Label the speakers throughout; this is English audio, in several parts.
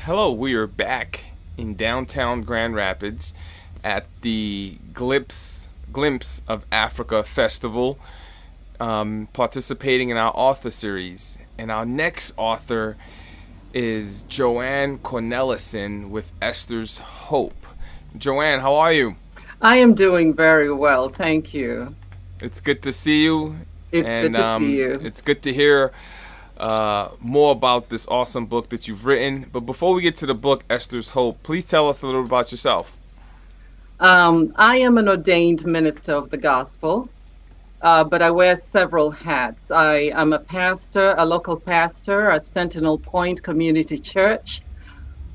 Speaker 1: Hello, we are back in downtown Grand Rapids at the Glimpse of Africa Festival, participating in our author series. And our next author is Joan Cornelison with Esthers Hope. Joanne, how are you?
Speaker 2: I am doing very well, thank you.
Speaker 1: It's good to see you,
Speaker 2: It's good
Speaker 1: and
Speaker 2: to see you.
Speaker 1: it's good to hear more about this awesome book that you've written. But before we get to the book, Esther's Hope, please tell us a little about yourself.
Speaker 2: I am an ordained minister of the gospel, but I wear several hats. I am a pastor, a local pastor at Sentinel Point Community Church.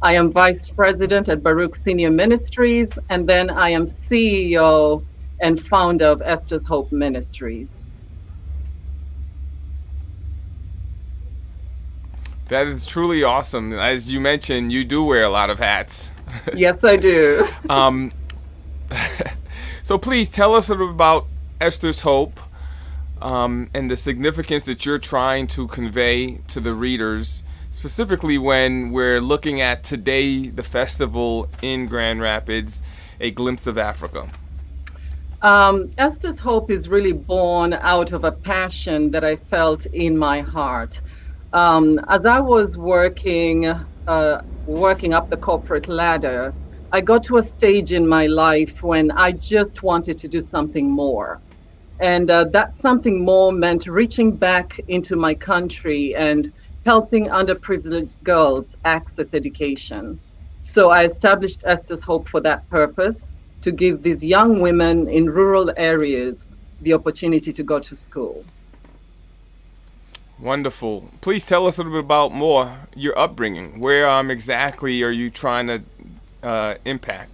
Speaker 2: I am vice president at Baruch Senior Ministries, and then I am CEO and founder of Esthers Hope Ministries.
Speaker 1: That is truly awesome. As you mentioned, you do wear a lot of hats.
Speaker 2: Yes, I do.
Speaker 1: um, so please tell us a little about Esther's Hope, and the significance that you're trying to convey to the readers, specifically when we're looking at today the festival in Grand Rapids, A Glimpse of Africa.
Speaker 2: Esther's Hope is really born out of a passion that I felt in my heart. As I was working up the corporate ladder, I got to a stage in my life when I just wanted to do something more. And that something more meant reaching back into my country and helping underprivileged girls access education. So I established Esther's Hope for that purpose, to give these young women in rural areas the opportunity to go to school.
Speaker 1: Wonderful. Please tell us a little bit about more your upbringing. Where exactly are you trying to impact?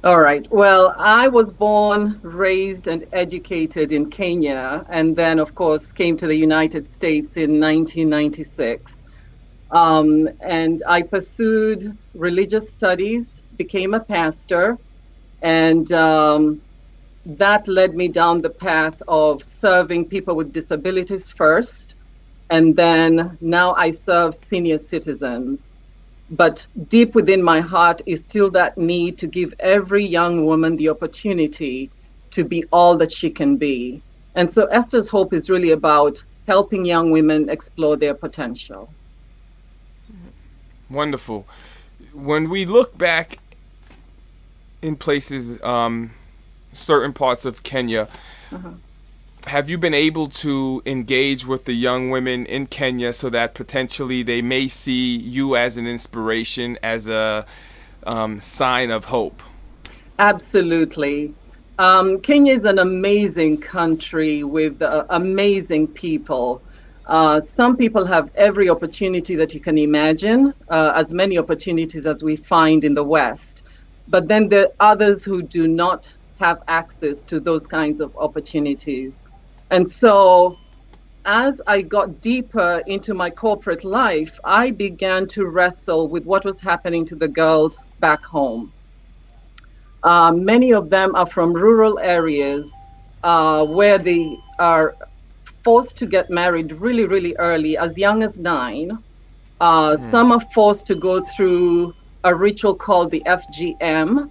Speaker 2: All right. Well, I was born, raised, and educated in Kenya, and then, of course, came to the United States in 1996. And I pursued religious studies, became a pastor, and that led me down the path of serving people with disabilities first. And then now I serve senior citizens. But deep within my heart is still that need to give every young woman the opportunity to be all that she can be. And so Esther's Hope is really about helping young women explore their potential.
Speaker 1: Wonderful. When we look back in places, certain parts of Kenya,
Speaker 2: Uh-huh.
Speaker 1: have you been able to engage with the young women in Kenya so that potentially they may see you as an inspiration, as a sign of hope?
Speaker 2: Absolutely. Kenya is an amazing country with amazing people. Some people have every opportunity that you can imagine, as many opportunities as we find in the West. But then there are others who do not have access to those kinds of opportunities. And so as I got deeper into my corporate life, I began to wrestle with what was happening to the girls back home. Many of them are from rural areas where they are forced to get married really, really early, as young as 9. Some are forced to go through a ritual called the FGM.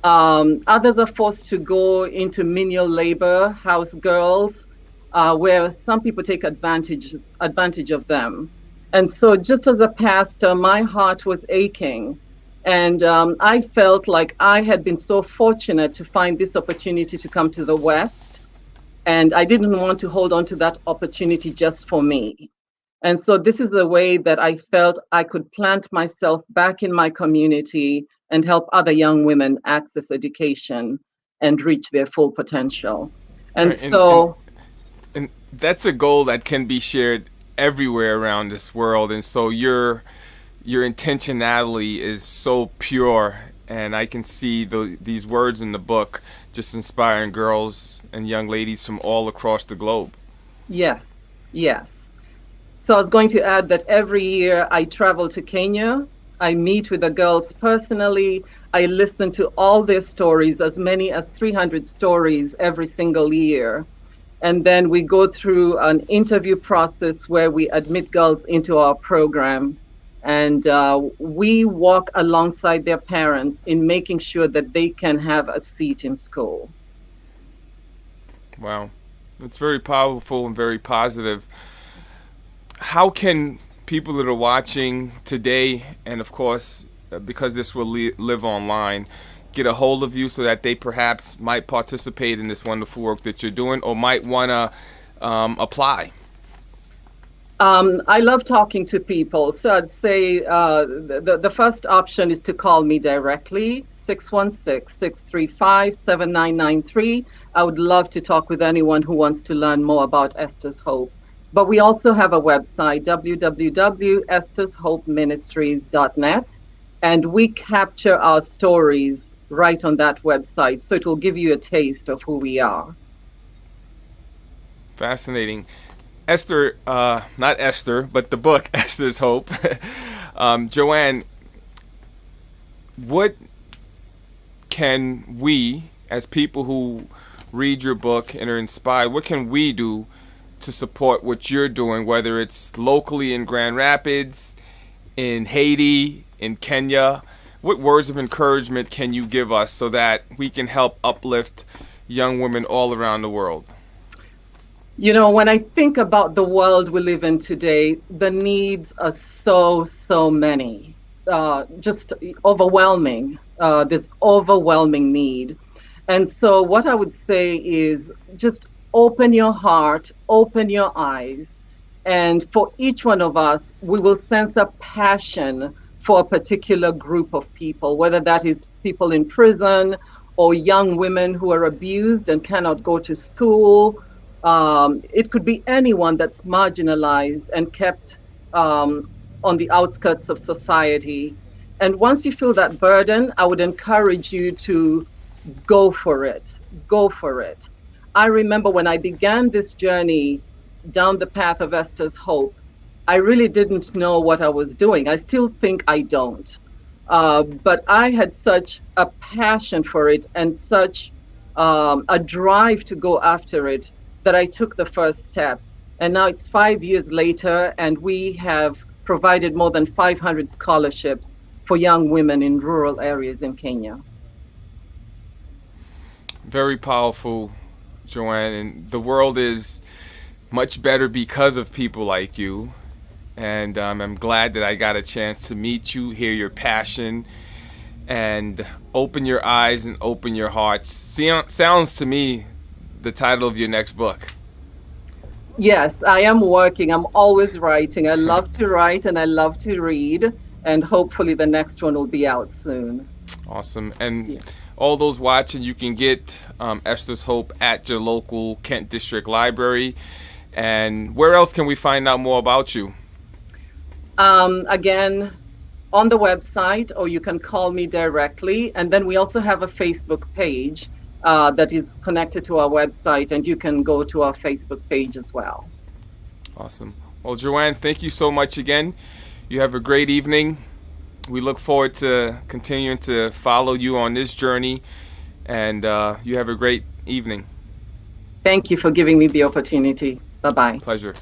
Speaker 2: Others are forced to go into menial labor, house girls, where some people take advantage of them. And so just as a pastor, my heart was aching. And I felt like I had been so fortunate to find this opportunity to come to the West. And I didn't want to hold on to that opportunity just for me. And so this is the way that I felt I could plant myself back in my community and help other young women access education and reach their full potential. And
Speaker 1: Right, and
Speaker 2: so,
Speaker 1: and that's a goal that can be shared everywhere around this world. And so your intentionality is so pure, and I can see these words in the book just inspiring girls and young ladies from all across the globe.
Speaker 2: yes, yes. So I was going to add that every year I travel to Kenya. I meet with the girls personally. I listen to all their stories, as many as 300 stories every single year. And then we go through an interview process where we admit girls into our program. And we walk alongside their parents in making sure that they can have a seat in school.
Speaker 1: Wow. That's very powerful and very positive. How can people that are watching today, and of course, because this will live online, get a hold of you so that they perhaps might participate in this wonderful work that you're doing, or might want to apply?
Speaker 2: I love talking to people. So I'd say the first option is to call me directly, 616-635-7993. I would love to talk with anyone who wants to learn more about Esthers Hope. But we also have a website, www.esthershopeministries.net, and we capture our stories right on that website. So it will give you a taste of who we are.
Speaker 1: Fascinating. Esther, not Esther, but the book, Esthers Hope. Joanne, what can we, as people who read your book and are inspired, what can we do to support what you're doing, whether it's locally in Grand Rapids, in Haiti, in Kenya? What words of encouragement can you give us so that we can help uplift young women all around the world?
Speaker 2: You know, when I think about the world we live in today, the needs are so many, just overwhelming. This overwhelming need. And so what I would say is just open your heart, open your eyes, and for each one of us, we will sense a passion for a particular group of people, whether that is people in prison or young women who are abused and cannot go to school. It could be anyone that's marginalized and kept on the outskirts of society. And once you feel that burden, I would encourage you to go for it. Go for it. I remember when I began this journey down the path of Esthers Hope, I really didn't know what I was doing. I still think I don't. But I had such a passion for it and such a drive to go after it that I took the first step. And now it's 5 years later, and we have provided more than 500 scholarships for young women in rural areas in Kenya.
Speaker 1: Very powerful, Joanne. And the world is much better because of people like you. And I'm glad that I got a chance to meet you, hear your passion, and open your eyes and open your hearts. Sounds to me the title of your next book.
Speaker 2: Yes, I am working. I'm always writing. I love to write and I love to read. And hopefully the next one will be out soon.
Speaker 1: Awesome. And all those watching, you can get Esthers Hope at your local Kent District Library. And where else can we find out more about you?
Speaker 2: Again, on the website, or you can call me directly. And then we also have a Facebook page that is connected to our website, and you can go to our Facebook page as well.
Speaker 1: Awesome. Well, Joanne, thank you so much again. You have a great evening. We look forward to continuing to follow you on this journey, and you have a great evening.
Speaker 2: Thank you for giving me the opportunity. Bye-bye.
Speaker 1: Pleasure.